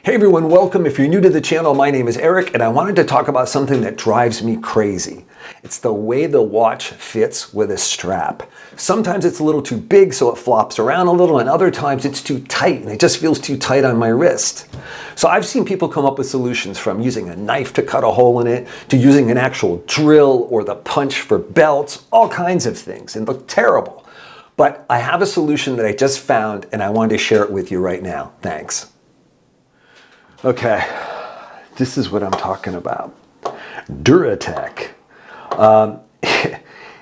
Hey everyone, welcome. If you're new to the channel, my name is Eric and I wanted to talk about something that drives me crazy. It's the way the watch fits with a strap. Sometimes it's a little too big so it flops around a little, and other times it's too tight and it just feels too tight on my wrist. So I've seen people come up with solutions from using a knife to cut a hole in it, to using an actual drill or the punch for belts, all kinds of things, and look terrible. But I have a solution that I just found and I wanted to share it with you right now. Thanks. Okay, this is what I'm talking about. Duratech. It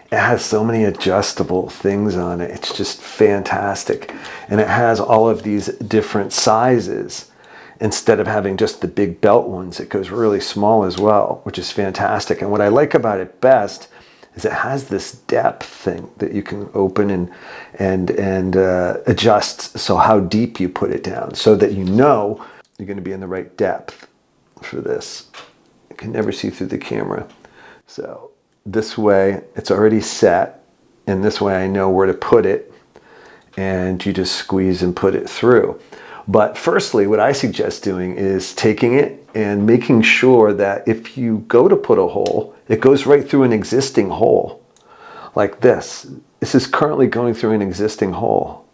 has so many adjustable things on it. It's just fantastic. And it has all of these different sizes. Instead of having just the big belt ones, it goes really small as well, which is fantastic. And what I like about it best is it has this depth thing that you can open and adjust so how deep you put it down, so that you know you're going to be in the right depth for this. You can never see through the camera. So this way it's already set, and this way I know where to put it, and you just squeeze and put it through. But firstly, what I suggest doing is taking it and making sure that if you go to put a hole, it goes right through an existing hole. Like this. This is currently going through an existing hole.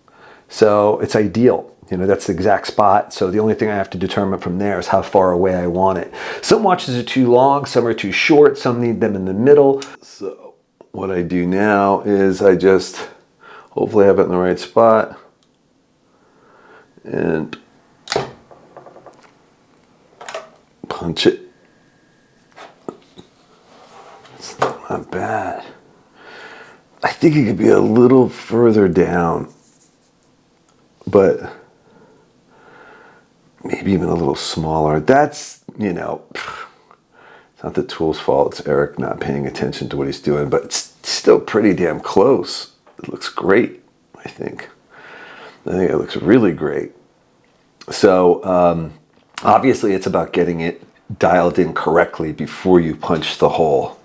So it's ideal. You know, that's the exact spot. So the only thing I have to determine from there is how far away I want it. Some watches are too long, some are too short, some need them in the middle. So what I do now is I just hopefully have it in the right spot. And punch it. It's not bad. I think it could be a little further down, but maybe even a little smaller. That's, you know, it's not the tool's fault. It's Eric not paying attention to what he's doing, but it's still pretty damn close. It looks great, I think. I think it looks really great. So obviously it's about getting it dialed in correctly before you punch the hole.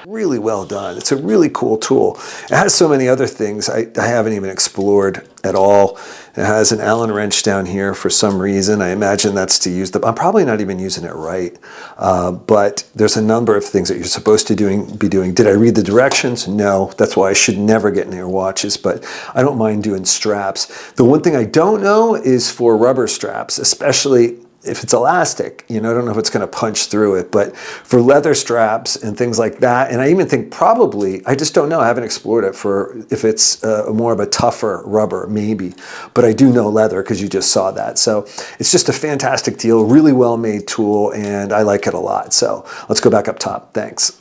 Really well done. It's a really cool tool. It has so many other things I haven't even explored at all. It has an Allen wrench down here for some reason. I imagine that's to use I'm probably not even using it right. But there's a number of things that you're supposed to be doing. Did I read the directions? No. That's why I should never get near watches, but I don't mind doing straps. The one thing I don't know is for rubber straps, especially if it's elastic, you know, I don't know if it's going to punch through it, but for leather straps and things like that, and I even think probably, I just don't know, I haven't explored it for if it's more of a tougher rubber, maybe, but I do know leather because you just saw that. So it's just a fantastic deal, really well made tool, and I like it a lot. So let's go back up top. Thanks.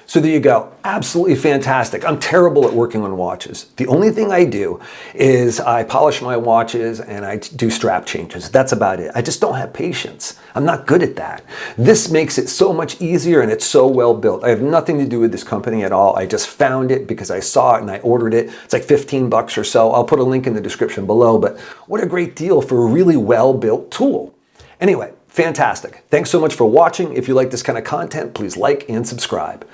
So there you go. Absolutely fantastic. I'm terrible at working on watches. The only thing I do is I polish my watches and I do strap changes. That's about it. I just don't have patience. I'm not good at that. This makes it so much easier, and it's so well built. I have nothing to do with this company at all. I just found it because I saw it and I ordered it. It's like 15 bucks or so. I'll put a link in the description below, but what a great deal for a really well built tool. Anyway, fantastic. Thanks so much for watching. If you like this kind of content, please like and subscribe.